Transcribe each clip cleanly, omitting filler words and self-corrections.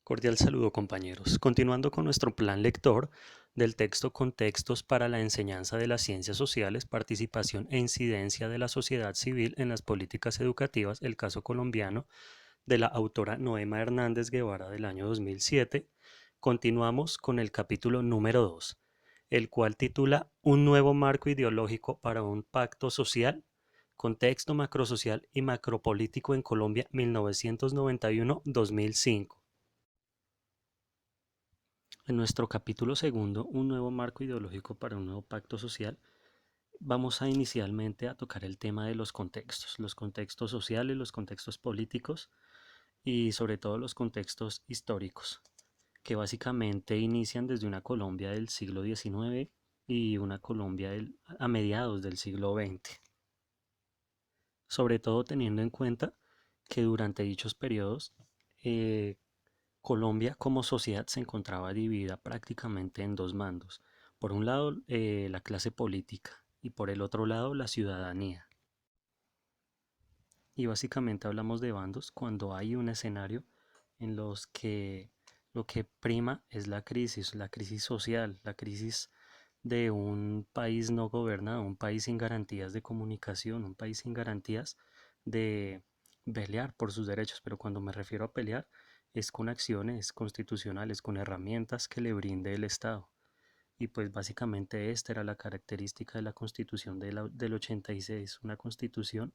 Cordial saludo, compañeros. Continuando con nuestro plan lector del texto Contextos para la enseñanza de las ciencias sociales, participación e incidencia de la sociedad civil en las políticas educativas, el caso colombiano, de la autora Noema Hernández Guevara del año 2007, continuamos con el capítulo número 2, el cual titula Un nuevo marco ideológico para un pacto social, contexto macrosocial y macropolítico en Colombia 1991-2005. En nuestro capítulo segundo, un nuevo marco ideológico para un nuevo pacto social, vamos a inicialmente a tocar el tema de los contextos sociales, los contextos políticos y sobre todo los contextos históricos, que básicamente inician desde una Colombia del siglo XIX y una Colombia a mediados del siglo XX, sobre todo teniendo en cuenta que durante dichos periodos eh, Colombia como sociedad se encontraba dividida prácticamente en dos mandos. Por un lado, la clase política y por el otro lado, la ciudadanía. Y básicamente hablamos de bandos cuando hay un escenario en los que lo que prima es la crisis social, la crisis de un país no gobernado, un país sin garantías de comunicación, un país sin garantías de pelear por sus derechos. Pero cuando me refiero a pelear, es con acciones constitucionales, con herramientas que le brinde el Estado. Y pues básicamente esta era la característica de la constitución del 86, una constitución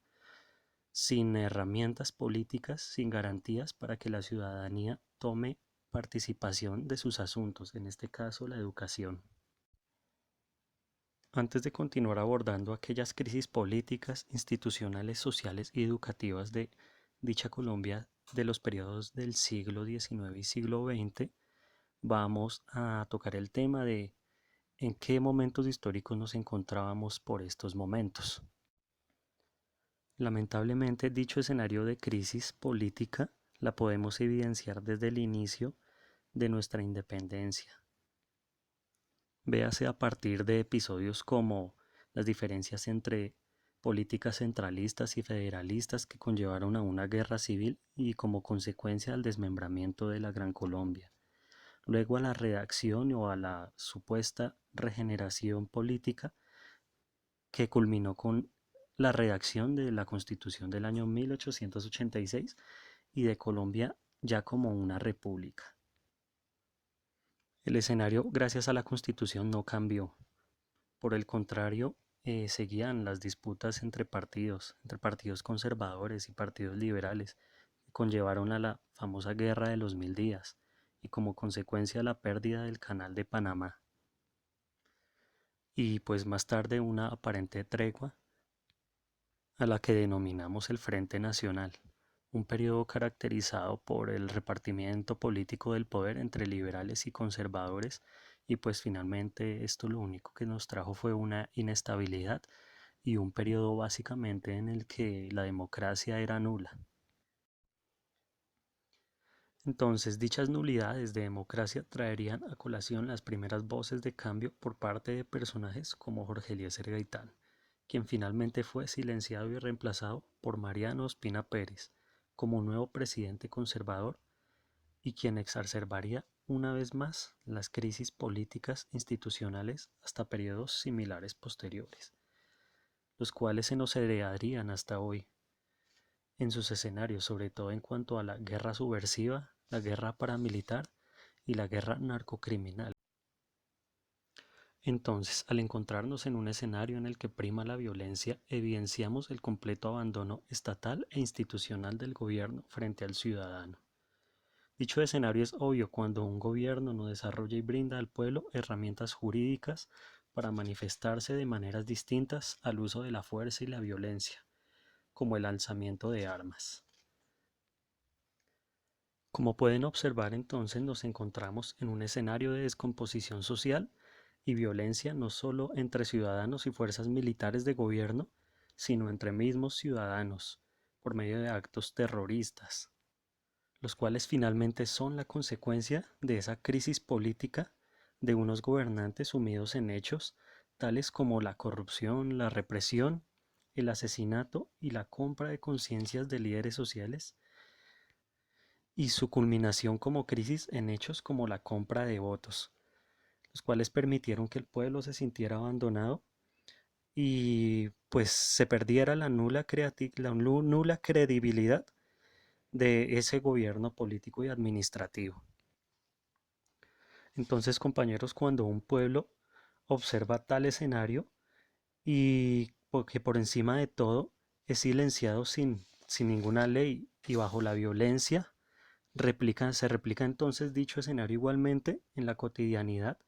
sin herramientas políticas, sin garantías para que la ciudadanía tome participación de sus asuntos, en este caso la educación. Antes de continuar abordando aquellas crisis políticas, institucionales, sociales y educativas de dicha Colombia de los periodos del siglo XIX y siglo XX, vamos a tocar el tema de en qué momentos históricos nos encontrábamos por estos momentos. Lamentablemente, dicho escenario de crisis política la podemos evidenciar desde el inicio de nuestra independencia. Véase a partir de episodios como las diferencias entre políticas centralistas y federalistas que conllevaron a una guerra civil y como consecuencia al desmembramiento de la Gran Colombia. Luego a la redacción o a la supuesta regeneración política que culminó con la redacción de la Constitución del año 1886 y de Colombia ya como una república. El escenario, gracias a la Constitución, no cambió. Por el contrario, seguían las disputas entre partidos conservadores y partidos liberales, que conllevaron a la famosa Guerra de los Mil Días y como consecuencia la pérdida del Canal de Panamá. Y pues más tarde una aparente tregua a la que denominamos el Frente Nacional, un periodo caracterizado por el repartimiento político del poder entre liberales y conservadores, y pues finalmente esto lo único que nos trajo fue una inestabilidad y un periodo básicamente en el que la democracia era nula. Entonces, dichas nulidades de democracia traerían a colación las primeras voces de cambio por parte de personajes como Jorge Eliezer Gaitán, quien finalmente fue silenciado y reemplazado por Mariano Ospina Pérez como nuevo presidente conservador y quien exacerbaría una vez más las crisis políticas institucionales hasta periodos similares posteriores, los cuales se nos heredarían hasta hoy en sus escenarios, sobre todo en cuanto a la guerra subversiva, la guerra paramilitar y la guerra narcocriminal. Entonces, al encontrarnos en un escenario en el que prima la violencia, evidenciamos el completo abandono estatal e institucional del gobierno frente al ciudadano. Dicho escenario es obvio cuando un gobierno no desarrolla y brinda al pueblo herramientas jurídicas para manifestarse de maneras distintas al uso de la fuerza y la violencia, como el alzamiento de armas. Como pueden observar, entonces nos encontramos en un escenario de descomposición social y violencia no solo entre ciudadanos y fuerzas militares de gobierno, sino entre mismos ciudadanos, por medio de actos terroristas, los cuales finalmente son la consecuencia de esa crisis política de unos gobernantes sumidos en hechos tales como la corrupción, la represión, el asesinato y la compra de conciencias de líderes sociales y su culminación como crisis en hechos como la compra de votos, los cuales permitieron que el pueblo se sintiera abandonado y pues se perdiera la nula credibilidad de ese gobierno político y administrativo. Entonces, compañeros, cuando un pueblo observa tal escenario y que por encima de todo es silenciado sin ninguna ley y bajo la violencia, se replica entonces dicho escenario igualmente en la cotidianidad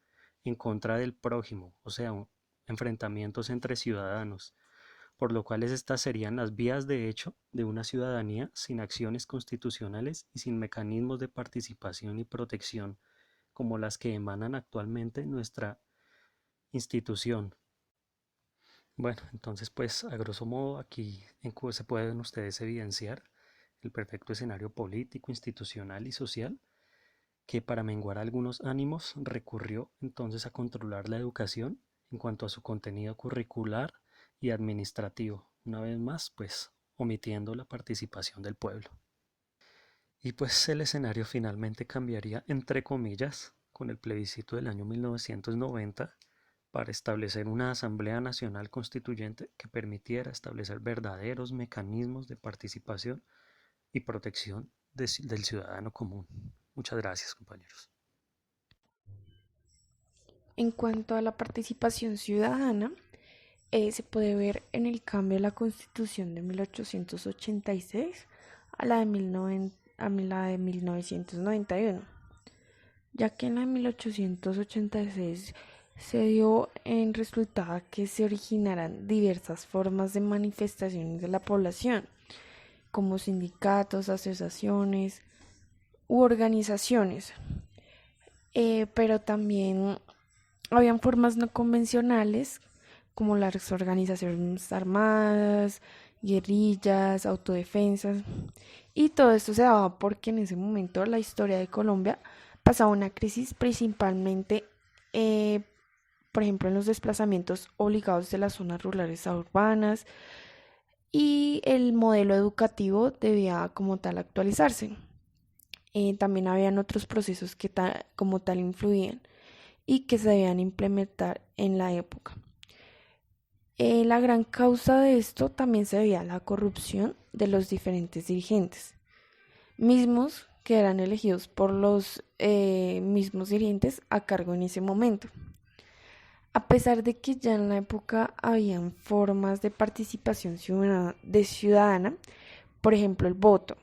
en contra del prójimo, o sea, enfrentamientos entre ciudadanos, por lo cual estas serían las vías de hecho de una ciudadanía sin acciones constitucionales y sin mecanismos de participación y protección como las que emanan actualmente en nuestra institución. Bueno, entonces pues a grosso modo aquí se pueden ustedes evidenciar el perfecto escenario político, institucional y social que para menguar algunos ánimos recurrió entonces a controlar la educación en cuanto a su contenido curricular y administrativo, una vez más pues omitiendo la participación del pueblo. Y pues el escenario finalmente cambiaría entre comillas con el plebiscito del año 1990 para establecer una Asamblea Nacional Constituyente que permitiera establecer verdaderos mecanismos de participación y protección del ciudadano común. Muchas gracias, compañeros. En cuanto a la participación ciudadana, se puede ver en el cambio de la Constitución de 1886 a la de 1991, ya que en la de 1886 se dio en resultado que se originaran diversas formas de manifestaciones de la población, como sindicatos, asociaciones u organizaciones, pero también habían formas no convencionales como las organizaciones armadas, guerrillas, autodefensas, y todo esto se daba porque en ese momento la historia de Colombia pasaba una crisis principalmente, eh, por ejemplo, en los desplazamientos obligados de las zonas rurales a urbanas, y el modelo educativo debía como tal actualizarse. También habían otros procesos que como tal influían y que se debían implementar en la época. La gran causa de esto también se debía a la corrupción de los diferentes dirigentes, mismos que eran elegidos por los mismos dirigentes a cargo en ese momento. A pesar de que ya en la época habían formas de participación ciudadana, por ejemplo el voto,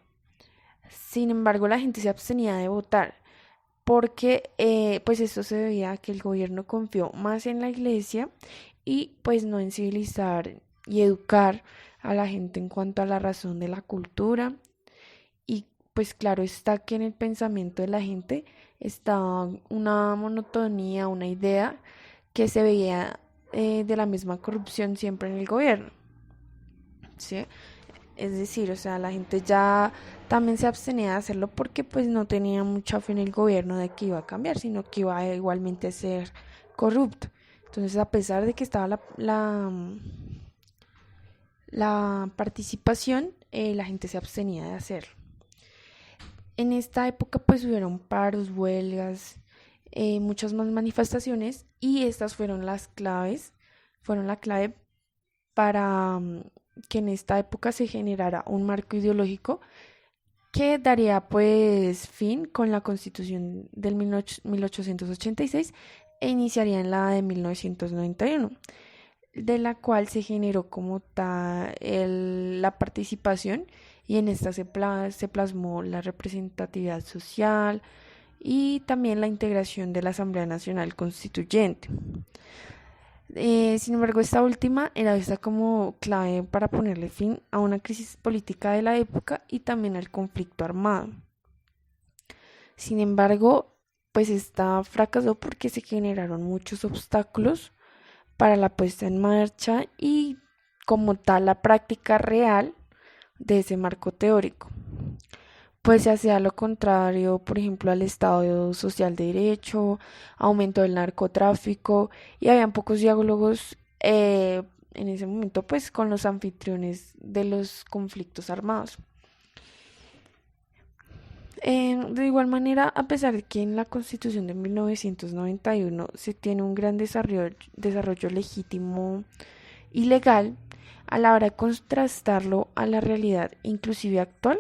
sin embargo la gente se abstenía de votar porque pues esto se debía a que el gobierno confió más en la iglesia y pues no en civilizar y educar a la gente en cuanto a la razón de la cultura. Y pues claro está que en el pensamiento de la gente estaba una monotonía, una idea que se veía de la misma corrupción siempre en el gobierno, ¿sí? Es decir, o sea, la gente ya también se abstenía de hacerlo porque pues no tenía mucha fe en el gobierno de que iba a cambiar, sino que iba a igualmente ser corrupto. Entonces, a pesar de que estaba la participación, la gente se abstenía de hacerlo. En esta época pues hubieron paros, huelgas, muchas más manifestaciones, y estas fueron la clave para que en esta época se generara un marco ideológico que daría pues fin con la Constitución del 1886 e iniciaría en la de 1991, de la cual se generó como tal la participación, y en esta se plasmó la representatividad social y también la integración de la Asamblea Nacional Constituyente. Sin embargo, esta última era vista como clave para ponerle fin a una crisis política de la época y también al conflicto armado. Sin embargo, pues esta fracasó porque se generaron muchos obstáculos para la puesta en marcha y como tal la práctica real de ese marco teórico. Pues se hacía lo contrario, por ejemplo, al Estado social de derecho, aumento del narcotráfico, y habían pocos diálogos en ese momento pues con los anfitriones de los conflictos armados. De igual manera, a pesar de que en la Constitución de 1991 se tiene un gran desarrollo legítimo y legal, a la hora de contrastarlo a la realidad inclusive actual,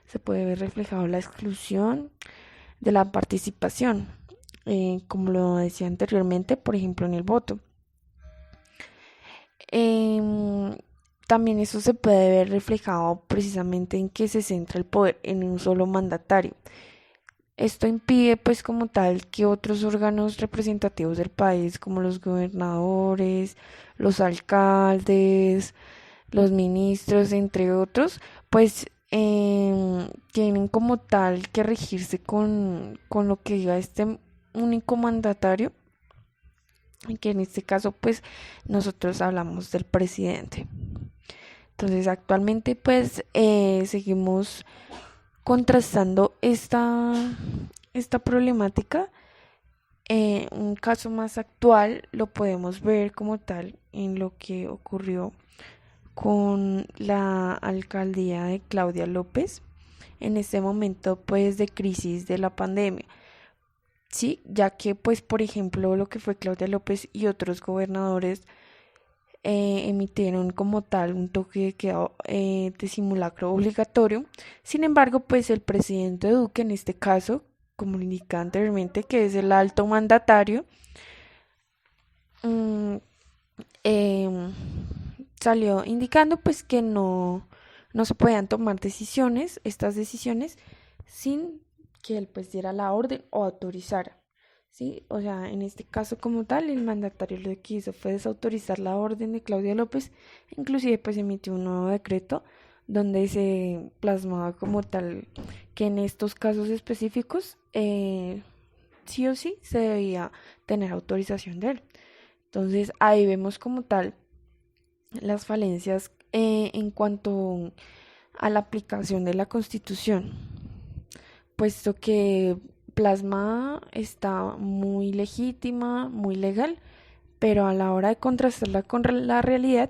se puede ver reflejado la exclusión de la participación, como lo decía anteriormente, por ejemplo, en el voto. Em, También eso se puede ver reflejado precisamente en que se centra el poder en un solo mandatario. Esto impide, pues, como tal, que otros órganos representativos del país, como los gobernadores, los alcaldes, los ministros, entre otros, pues tienen como tal que regirse con lo que diga este único mandatario, que en este caso, pues, nosotros hablamos del presidente. Entonces, actualmente, pues, seguimos contrastando esta problemática. Un caso más actual lo podemos ver como tal en lo que ocurrió con la alcaldía de Claudia López en este momento pues de crisis de la pandemia. Sí, ya que pues por ejemplo lo que fue Claudia López y otros gobernadores emitieron como tal un toque de queda de simulacro obligatorio. Sin embargo, pues el presidente Duque, en este caso, como lo indicaba anteriormente, que es el alto mandatario, mm, eh, salió indicando pues que no se podían tomar estas decisiones, sin que él pues diera la orden o autorizara. Sí, o sea, en este caso como tal, el mandatario lo que hizo fue desautorizar la orden de Claudia López, inclusive pues emitió un nuevo decreto donde se plasmaba como tal que en estos casos específicos sí o sí se debía tener autorización de él. Entonces ahí vemos como tal las falencias en cuanto a la aplicación de la Constitución, puesto que plasmada está muy legítima, muy legal, pero a la hora de contrastarla con la realidad,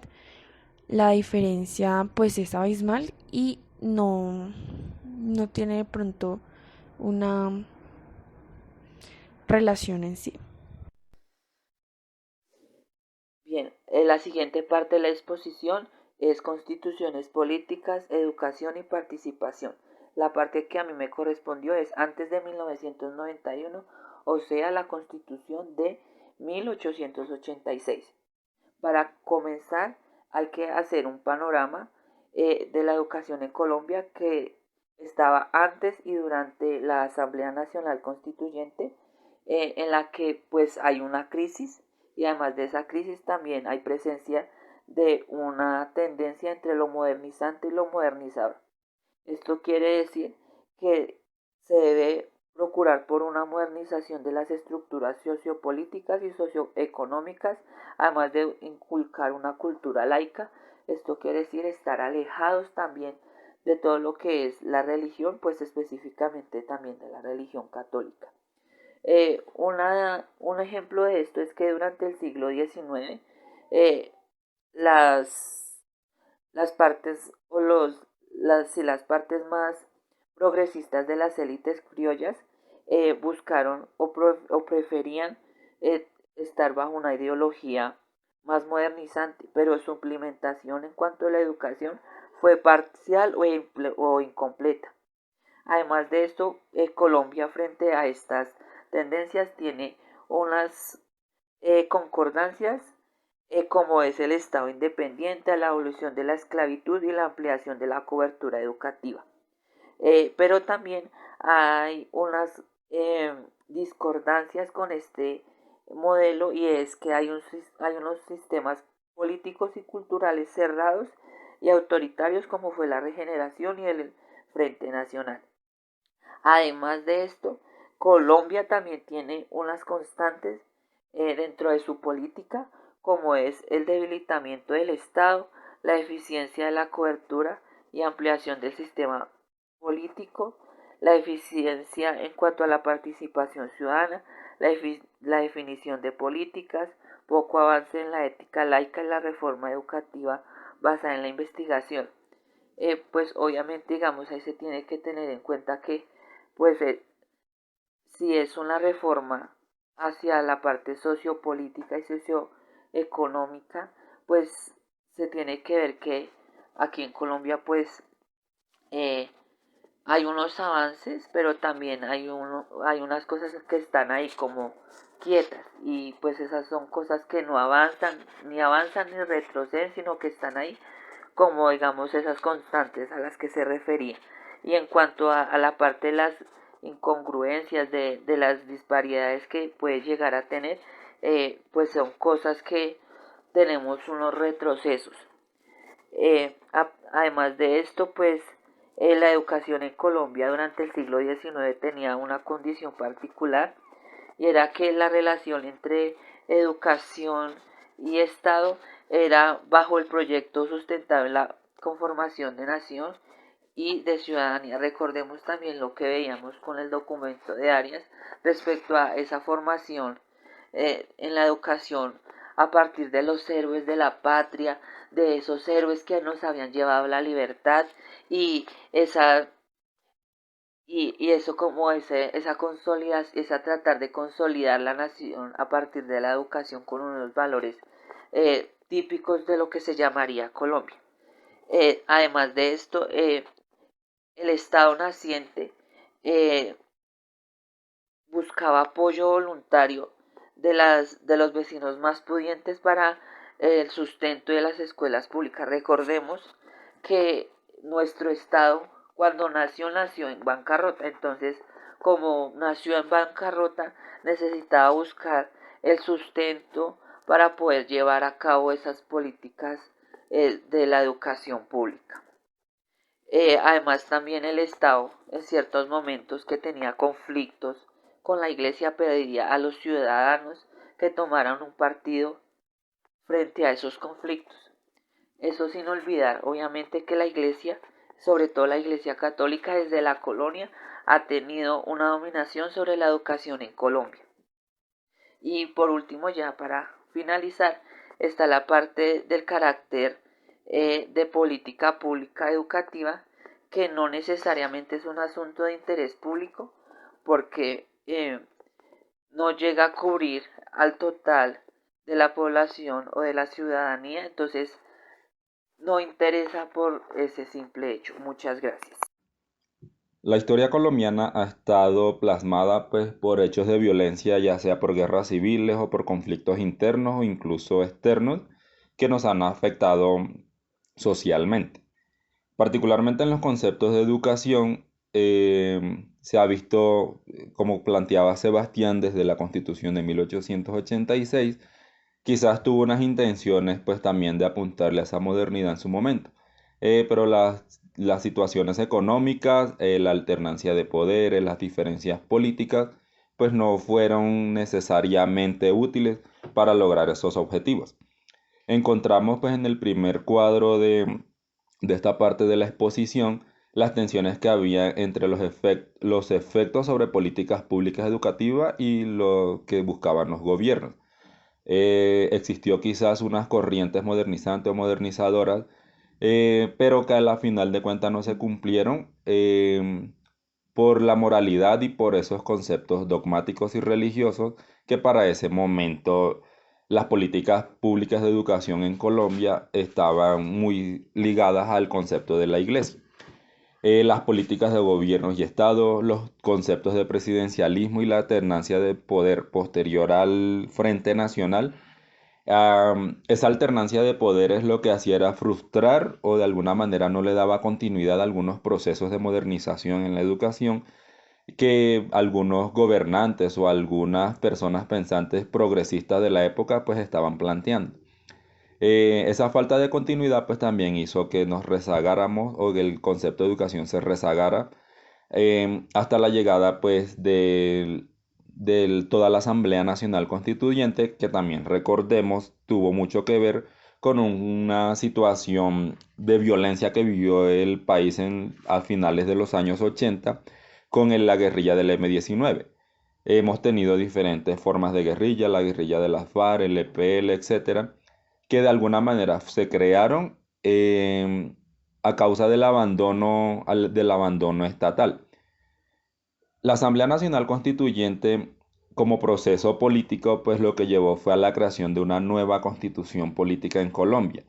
la diferencia pues es abismal y no tiene de pronto una relación en sí. Bien, la siguiente parte de la exposición es constituciones políticas, educación y participación. La parte que a mí me correspondió es antes de 1991, o sea, la constitución de 1886. Para comenzar, hay que hacer un panorama de la educación en Colombia que estaba antes y durante la Asamblea Nacional Constituyente, en la que pues hay una crisis y además de esa crisis también hay presencia de una tendencia entre lo modernizante y lo modernizador. Esto quiere decir que se debe procurar por una modernización de las estructuras sociopolíticas y socioeconómicas, además de inculcar una cultura laica. Esto quiere decir estar alejados también de todo lo que es la religión, pues específicamente también de la religión católica. Un ejemplo de esto es que durante el siglo XIX eh, las, las partes o las partes más progresistas de las élites criollas buscaron o preferían estar bajo una ideología más modernizante, pero su implementación en cuanto a la educación fue parcial o incompleta. Además de esto, Colombia frente a estas tendencias tiene unas concordancias como es el Estado independiente, la abolición de la esclavitud y la ampliación de la cobertura educativa. Pero también hay unas discordancias con este modelo y es que hay unos sistemas políticos y culturales cerrados y autoritarios como fue la Regeneración y el Frente Nacional. Además de esto, Colombia también tiene unas constantes dentro de su política, como es el debilitamiento del Estado, la eficiencia de la cobertura y ampliación del sistema político, la eficiencia en cuanto a la participación ciudadana, la definición de políticas, poco avance en la ética laica y la reforma educativa basada en la investigación. Pues obviamente digamos ahí se tiene que tener en cuenta que pues si es una reforma hacia la parte sociopolítica y socioeconómica, pues se tiene que ver que aquí en Colombia pues eh, hay unos avances, pero también hay unas cosas que están ahí como quietas y pues esas son cosas que no avanzan ni retroceden, sino que están ahí como digamos esas constantes a las que se refería. Y en cuanto a la parte de las incongruencias, de las disparidades que puede llegar a tener, pues son cosas que tenemos unos retrocesos. Además de esto, pues la educación en Colombia durante el siglo XIX tenía una condición particular y era que la relación entre educación y Estado era bajo el proyecto sustentable la conformación de nación y de ciudadanía. Recordemos también lo que veíamos con el documento de Arias respecto a esa formación en la educación a partir de los héroes de la patria, de esos héroes que nos habían llevado la libertad y esa y eso como esa consolidación, esa tratar de consolidar la nación a partir de la educación con unos valores típicos de lo que se llamaría Colombia. Además de esto, el Estado naciente eh, buscaba apoyo voluntario de los vecinos más pudientes para el sustento de las escuelas públicas. Recordemos que nuestro Estado, cuando nació en bancarrota. Entonces, como nació en bancarrota, necesitaba buscar el sustento para poder llevar a cabo esas políticas de la educación pública. Además también el Estado en ciertos momentos que tenía conflictos con la Iglesia pediría a los ciudadanos que tomaran un partido frente a esos conflictos. Eso sin olvidar obviamente que la Iglesia, sobre todo la Iglesia católica desde la colonia, ha tenido una dominación sobre la educación en Colombia. Y por último, ya para finalizar, está la parte del carácter de política pública educativa, que no necesariamente es un asunto de interés público, porque no llega a cubrir al total de la población o de la ciudadanía, entonces no interesa por ese simple hecho. Muchas gracias. La historia colombiana ha estado plasmada pues por hechos de violencia, ya sea por guerras civiles o por conflictos internos o incluso externos que nos han afectado socialmente. Particularmente en los conceptos de educación, se ha visto, como planteaba Sebastián desde la Constitución de 1886, quizás tuvo unas intenciones pues también de apuntarle a esa modernidad en su momento. Pero las situaciones económicas, la alternancia de poderes, las diferencias políticas, pues no fueron necesariamente útiles para lograr esos objetivos. Encontramos pues en el primer cuadro de esta parte de la exposición las tensiones que había entre los efectos sobre políticas públicas educativas y lo que buscaban los gobiernos. Existió quizás unas corrientes modernizantes o modernizadoras, pero que a la final de cuentas no se cumplieron por la moralidad y por esos conceptos dogmáticos y religiosos que para ese momento las políticas públicas de educación en Colombia estaban muy ligadas al concepto de la iglesia. Las políticas de gobiernos y Estado, los conceptos de presidencialismo y la alternancia de poder posterior al Frente Nacional. Esa alternancia de poderes lo que hacía era frustrar o de alguna manera no le daba continuidad a algunos procesos de modernización en la educación que algunos gobernantes o algunas personas pensantes progresistas de la época pues estaban planteando. Esa falta de continuidad pues también hizo que nos rezagáramos o que el concepto de educación se rezagara hasta la llegada pues de toda la Asamblea Nacional Constituyente, que también recordemos tuvo mucho que ver con una situación de violencia que vivió el país a finales de los años 80 con la guerrilla del M-19. Hemos tenido diferentes formas de guerrilla, la guerrilla de las FARC, el EPL, etcétera, que de alguna manera se crearon a causa del abandono estatal. La Asamblea Nacional Constituyente, como proceso político, pues lo que llevó fue a la creación de una nueva constitución política en Colombia.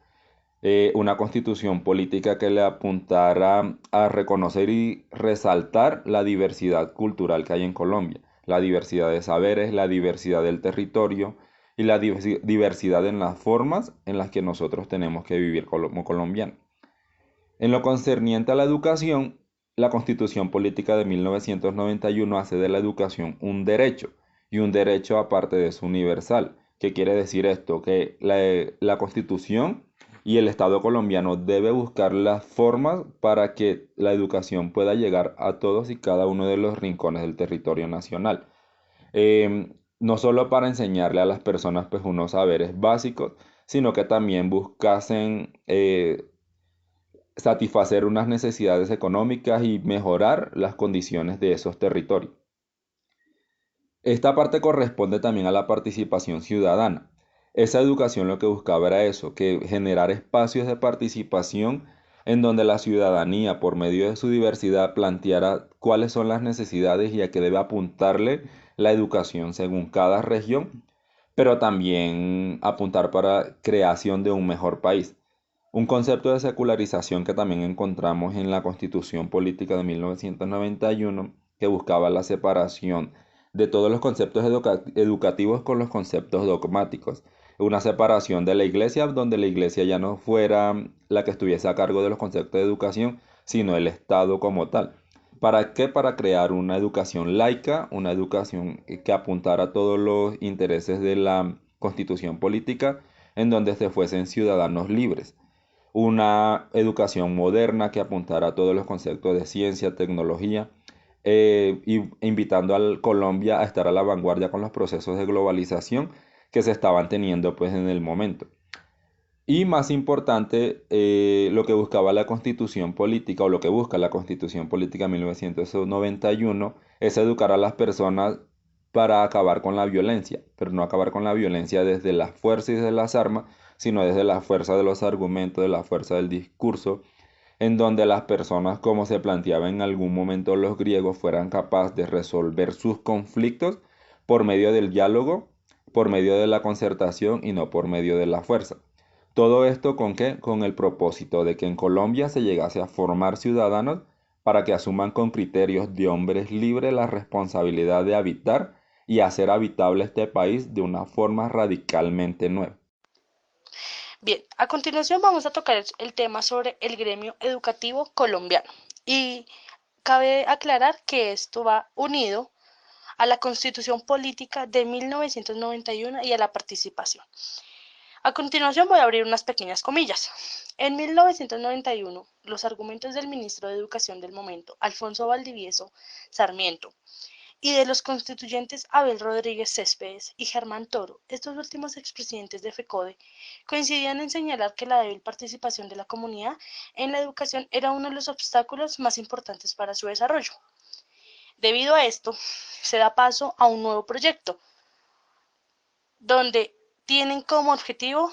Una constitución política que le apuntara a reconocer y resaltar la diversidad cultural que hay en Colombia, la diversidad de saberes, la diversidad del territorio y la diversidad en las formas en las que nosotros tenemos que vivir como colombianos. En lo concerniente a la educación, la Constitución Política de 1991 hace de la educación un derecho, y un derecho aparte de eso universal. ¿Qué quiere decir esto? Que la Constitución y el Estado colombiano debe buscar las formas para que la educación pueda llegar a todos y cada uno de los rincones del territorio nacional. No solo para enseñarle a las personas pues unos saberes básicos, sino que también buscasen satisfacer unas necesidades económicas y mejorar las condiciones de esos territorios. Esta parte corresponde también a la participación ciudadana. Esa educación lo que buscaba era eso, que generar espacios de participación en donde la ciudadanía, por medio de su diversidad, planteara cuáles son las necesidades y a qué debe apuntarle la educación según cada región, pero también apuntar para creación de un mejor país. Un concepto de secularización que también encontramos en la Constitución Política de 1991, que buscaba la separación de todos los conceptos educativos con los conceptos dogmáticos. Una separación de la iglesia, donde la iglesia ya no fuera la que estuviese a cargo de los conceptos de educación, sino el Estado como tal. ¿Para qué? Para crear una educación laica, una educación que apuntara a todos los intereses de la Constitución Política, en donde se fuesen ciudadanos libres. Una educación moderna que apuntara a todos los conceptos de ciencia, tecnología, y invitando a Colombia a estar a la vanguardia con los procesos de globalización que se estaban teniendo pues en el momento. Y más importante, lo que buscaba la Constitución Política o lo que busca la Constitución Política 1991 es educar a las personas para acabar con la violencia, pero no acabar con la violencia desde la fuerza y desde las armas, sino desde la fuerza de los argumentos, de la fuerza del discurso, en donde las personas, como se planteaba en algún momento los griegos, fueran capaces de resolver sus conflictos por medio del diálogo, por medio de la concertación y no por medio de la fuerza. Todo esto con qué? Con el propósito de que en Colombia se llegase a formar ciudadanos para que asuman con criterios de hombres libres la responsabilidad de habitar y hacer habitable este país de una forma radicalmente nueva. Bien, a continuación vamos a tocar el tema sobre el gremio educativo colombiano. Y cabe aclarar que esto va unido a la Constitución Política de 1991 y a la participación. A continuación voy a abrir unas pequeñas comillas. En 1991, los argumentos del ministro de Educación del momento, Alfonso Valdivieso Sarmiento, y de los constituyentes Abel Rodríguez Céspedes y Germán Toro, estos últimos expresidentes de FECODE, coincidían en señalar que la débil participación de la comunidad en la educación era uno de los obstáculos más importantes para su desarrollo. Debido a esto, se da paso a un nuevo proyecto, donde tienen como objetivo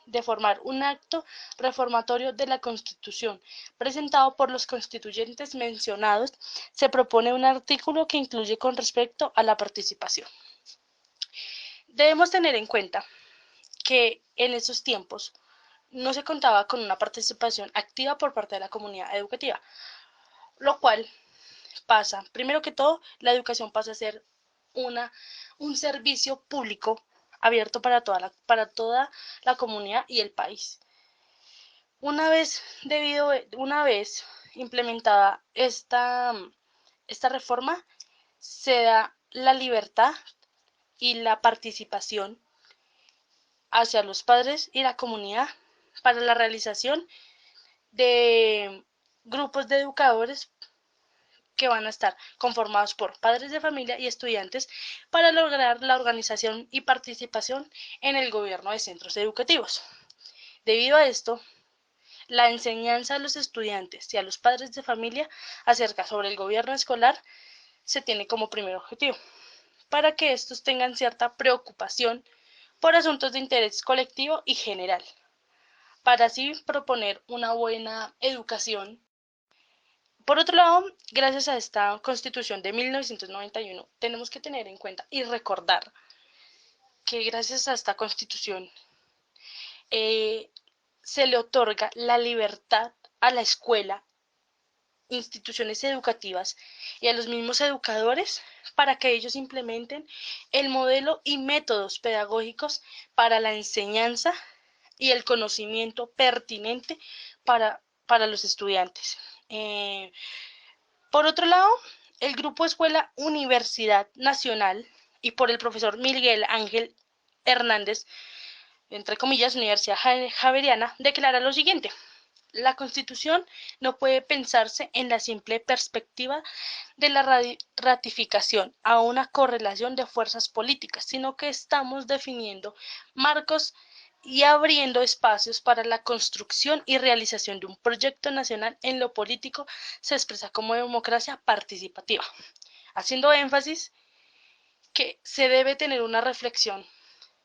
de formar un acto reformatorio de la Constitución. Presentado por los constituyentes mencionados, se propone un artículo que incluye con respecto a la participación. Debemos tener en cuenta que en esos tiempos no se contaba con una participación activa por parte de la comunidad educativa, lo cual pasa, primero que todo, la educación pasa a ser un servicio público abierto para toda la comunidad y el país. Una vez implementada esta reforma, se da la libertad y la participación hacia los padres y la comunidad para la realización de grupos de educadores que van a estar conformados por padres de familia y estudiantes para lograr la organización y participación en el gobierno de centros educativos. Debido a esto, la enseñanza a los estudiantes y a los padres de familia acerca sobre el gobierno escolar se tiene como primer objetivo, para que estos tengan cierta preocupación por asuntos de interés colectivo y general, para así proponer una buena educación Por otro lado, gracias a esta Constitución de 1991, tenemos que tener en cuenta y recordar que gracias a esta Constitución eh, se le otorga la libertad a la escuela, instituciones educativas y a los mismos educadores para que ellos implementen el modelo y métodos pedagógicos para la enseñanza y el conocimiento pertinente para los estudiantes. Por otro lado, el Grupo Escuela Universidad Nacional y por el profesor Miguel Ángel Hernández, entre comillas, Universidad Javeriana, declara lo siguiente: la Constitución no puede pensarse en la simple perspectiva de la ratificación a una correlación de fuerzas políticas, sino que estamos definiendo marcos y abriendo espacios para la construcción y realización de un proyecto nacional. En lo político se expresa como democracia participativa, haciendo énfasis que se debe tener una reflexión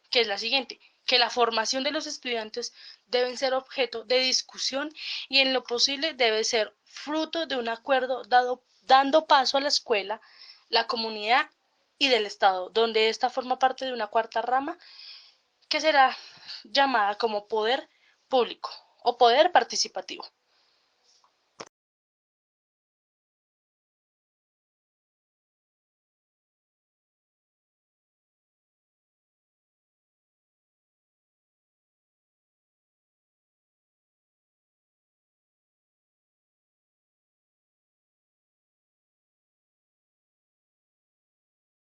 que es la siguiente: que la formación de los estudiantes deben ser objeto de discusión y en lo posible debe ser fruto de un acuerdo dando paso a la escuela, la comunidad y del Estado, donde esta forma parte de una cuarta rama que será llamada como poder público o poder participativo.